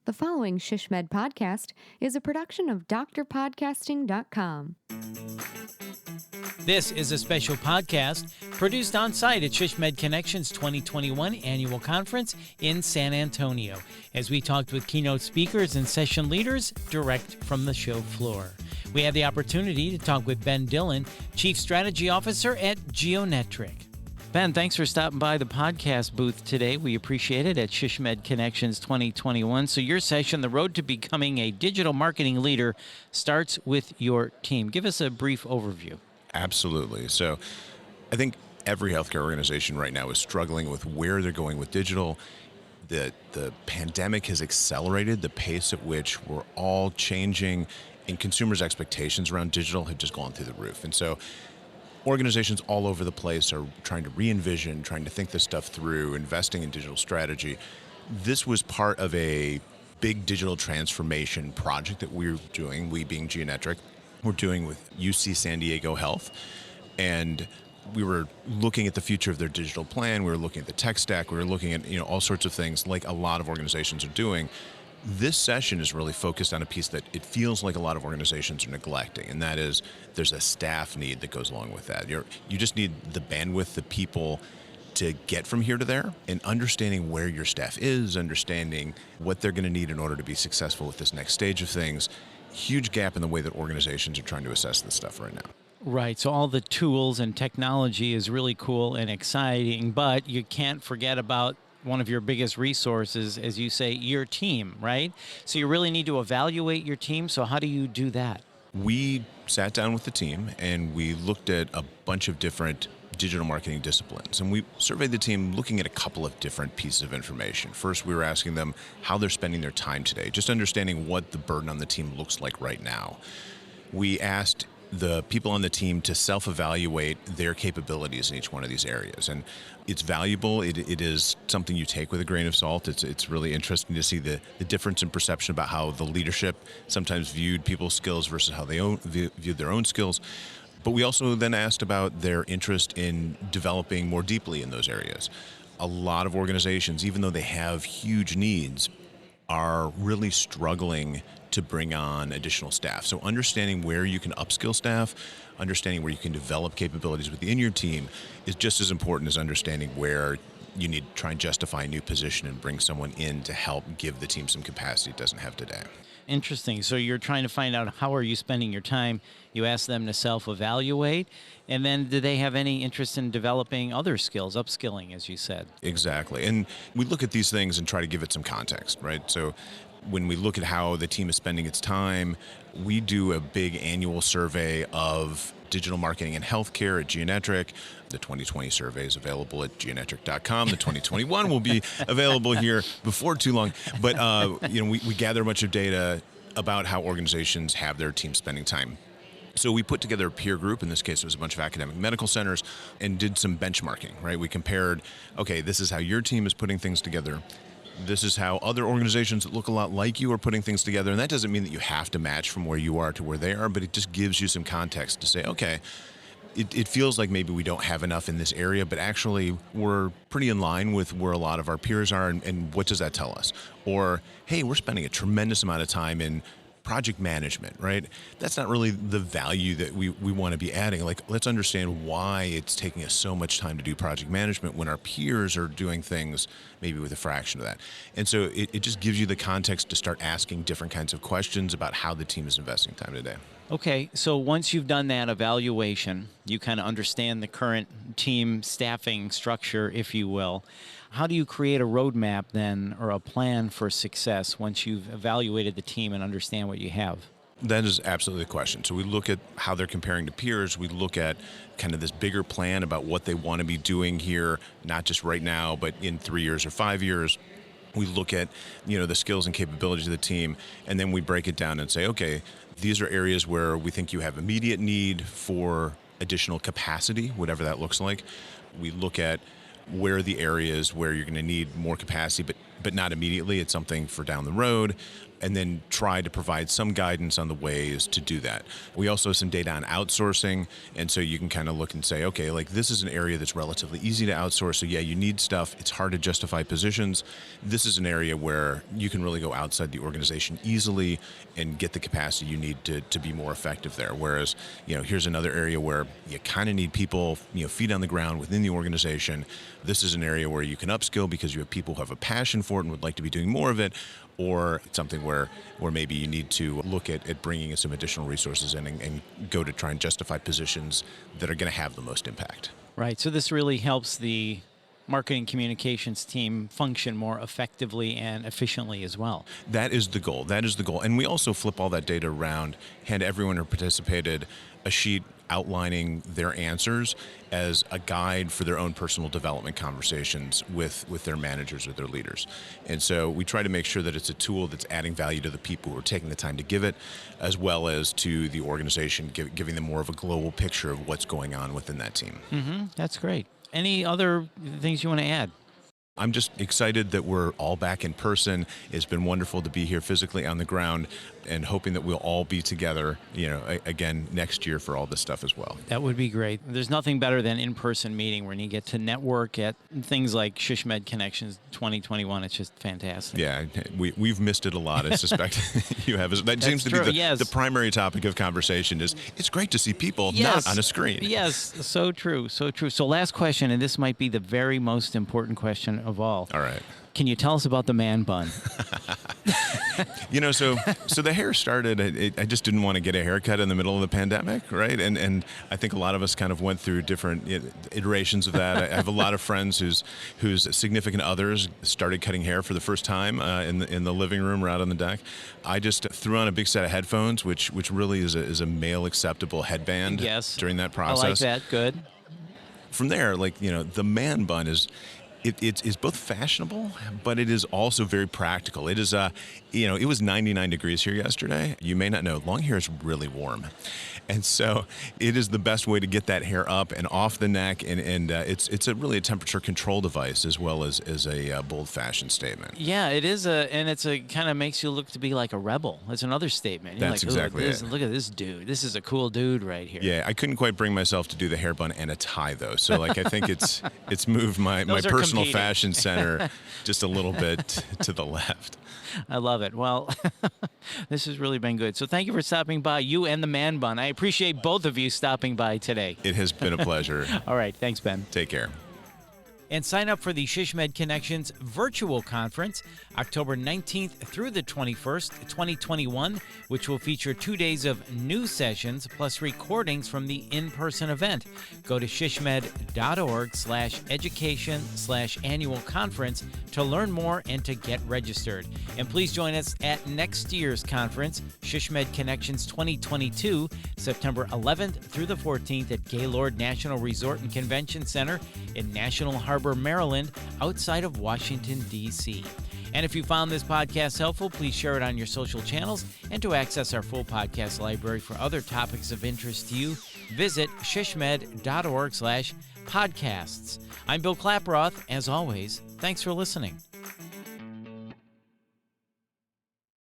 The following ShishMed podcast is a production of drpodcasting.com. This is a special podcast produced on site at ShishMed Connections 2021 Annual Conference in San Antonio, as we talked with keynote speakers and session leaders direct from the show floor. We had the opportunity to talk with Ben Dillon, Chief Strategy Officer at Geonetric. Ben, thanks for stopping by the podcast booth today. We appreciate it at ShishMed Connections 2021. So your session, The Road to Becoming a Digital Marketing Leader, starts with your team. Give us a brief overview. Absolutely. So I think every healthcare organization right now is struggling with where they're going with digital. The pandemic has accelerated the pace at which we're all changing, and consumers' expectations around digital have just gone through the roof. And so organizations all over the place are trying to re-envision, trying to think this stuff through, investing in digital strategy. This was part of a big digital transformation project that we're doing, we being Geonetric, we're doing with UC San Diego Health. And we were looking at the future of their digital plan, we were looking at the tech stack, we were looking at all sorts of things like a lot of organizations are doing. This session is really focused on a piece that it feels like a lot of organizations are neglecting, and that is there's a staff need that goes along with that. You just need the bandwidth, the people to get from here to there, and understanding where your staff is, understanding what they're going to need in order to be successful with this next stage of things. Huge gap in the way that organizations are trying to assess this stuff right now. Right. So all the tools and technology is really cool and exciting, but you can't forget about one of your biggest resources, as you say, your team, right? So you really need to evaluate your team. So how do you do that? We sat down with the team and we looked at a bunch of different digital marketing disciplines. And we surveyed the team looking at a couple of different pieces of information. First, we were asking them how they're spending their time today, just understanding what the burden on the team looks like right now. We asked the people on the team to self-evaluate their capabilities in each one of these areas. And it's valuable. It is something you take with a grain of salt. It's really interesting to see the difference in perception about how the leadership sometimes viewed people's skills versus how they viewed their own skills. But we also then asked about their interest in developing more deeply in those areas. A lot of organizations, even though they have huge needs, are really struggling to bring on additional staff. So understanding where you can upskill staff, understanding where you can develop capabilities within your team is just as important as understanding where you need to try and justify a new position and bring someone in to help give the team some capacity it doesn't have today. Interesting. So you're trying to find out how are you spending your time. You ask them to self-evaluate. And then do they have any interest in developing other skills, upskilling, as you said? Exactly. And we look at these things and try to give it some context, right? So when we look at how the team is spending its time, we do a big annual survey of digital marketing and healthcare at Geonetric. The 2020 survey is available at geonetric.com. The 2021 will be available here before too long. But we gather a bunch of data about how organizations have their team spending time. So we put together a peer group, in this case it was a bunch of academic medical centers, and did some benchmarking, right? We compared, okay, this is how your team is putting things together. This is how other organizations that look a lot like you are putting things together. And that doesn't mean that you have to match from where you are to where they are, but it just gives you some context to say, okay, it feels like maybe we don't have enough in this area, but actually we're pretty in line with where a lot of our peers are. And what does that tell us? Or, hey, we're spending a tremendous amount of time in project management, right? That's not really the value that we want to be adding. Like, let's understand why it's taking us so much time to do project management when our peers are doing things maybe with a fraction of that. And so it just gives you the context to start asking different kinds of questions about how the team is investing time today. Okay, so once you've done that evaluation, you kind of understand the current team staffing structure, if you will. How do you create a roadmap then, or a plan for success once you've evaluated the team and understand what you have? That is absolutely the question. So we look at how they're comparing to peers. We look at kind of this bigger plan about what they want to be doing here, not just right now, but in 3 years or 5 years. We look at, the skills and capabilities of the team, and then we break it down and say, okay, these are areas where we think you have immediate need for additional capacity, whatever that looks like. We look at where are the areas where you're going to need more capacity, but not immediately. It's something for down the road. and then try to provide some guidance on the ways to do that. We also have some data on outsourcing, and so you can kind of look and say, okay, like this is an area that's relatively easy to outsource. So yeah, you need stuff. It's hard to justify positions. This is an area where you can really go outside the organization easily and get the capacity you need to be more effective there. Whereas, here's another area where you kind of need people, feet on the ground within the organization. This is an area where you can upskill because you have people who have a passion for it and would like to be doing more of it, or it's something where maybe you need to look at bringing in some additional resources in and go to try and justify positions that are going to have the most impact. Right. So this really helps the marketing communications team function more effectively and efficiently as well. That is the goal. And we also flip all that data around, hand everyone who participated a sheet outlining their answers as a guide for their own personal development conversations with their managers or their leaders. And so we try to make sure that it's a tool that's adding value to the people who are taking the time to give it, as well as to the organization, giving them more of a global picture of what's going on within that team. Mm-hmm. That's great. Any other things you want to add? I'm just excited that we're all back in person. It's been wonderful to be here physically on the ground, and hoping that we'll all be together, again next year for all this stuff as well. That would be great. There's nothing better than in-person meeting when you get to network at things like SHSMD Connections 2021. It's just fantastic. Yeah, we've missed it a lot. I suspect you have. That seems to be the primary topic of conversation. It's great to see people, not on a screen. Yes, so true, so true. So last question, and this might be the very most important question of all. All right. Can you tell us about the man bun? So the hair started, I just didn't want to get a haircut in the middle of the pandemic, right? And I think a lot of us kind of went through different iterations of that. I have a lot of friends whose significant others started cutting hair for the first time in the living room or out on the deck. I just threw on a big set of headphones, which really is a male acceptable headband. Yes. During that process. I like that. Good. From there, the man bun is... It's both fashionable, but it is also very practical. It is, it was 99 degrees here yesterday. You may not know, long hair is really warm. And so it is the best way to get that hair up and off the neck. And it's really a temperature control device as well as a bold fashion statement. Yeah, it is and it's kind of makes you look to be like a rebel. It's another statement. You're That's exactly it. Look at this dude. This is a cool dude right here. Yeah, I couldn't quite bring myself to do the hair bun and a tie though. So I think it's moved my personal fashion center just a little bit to the left. I love it. Well, this has really been good. So thank you for stopping by, you and the man bun. I appreciate both of you stopping by today. It has been a pleasure. All right. Thanks, Ben. Take care. And sign up for the SHSMD Connections virtual conference, October 19th through the 21st, 2021, which will feature 2 days of new sessions plus recordings from the in-person event. Go to shsmd.org/education/annual conference to learn more and to get registered. And please join us at next year's conference, SHSMD Connections 2022, September 11th through the 14th at Gaylord National Resort and Convention Center in National Harbor, Maryland, outside of Washington, D.C. And if you found this podcast helpful, please share it on your social channels. And to access our full podcast library for other topics of interest to you, visit shsmd.org/podcasts. I'm Bill Klaproth. As always, thanks for listening.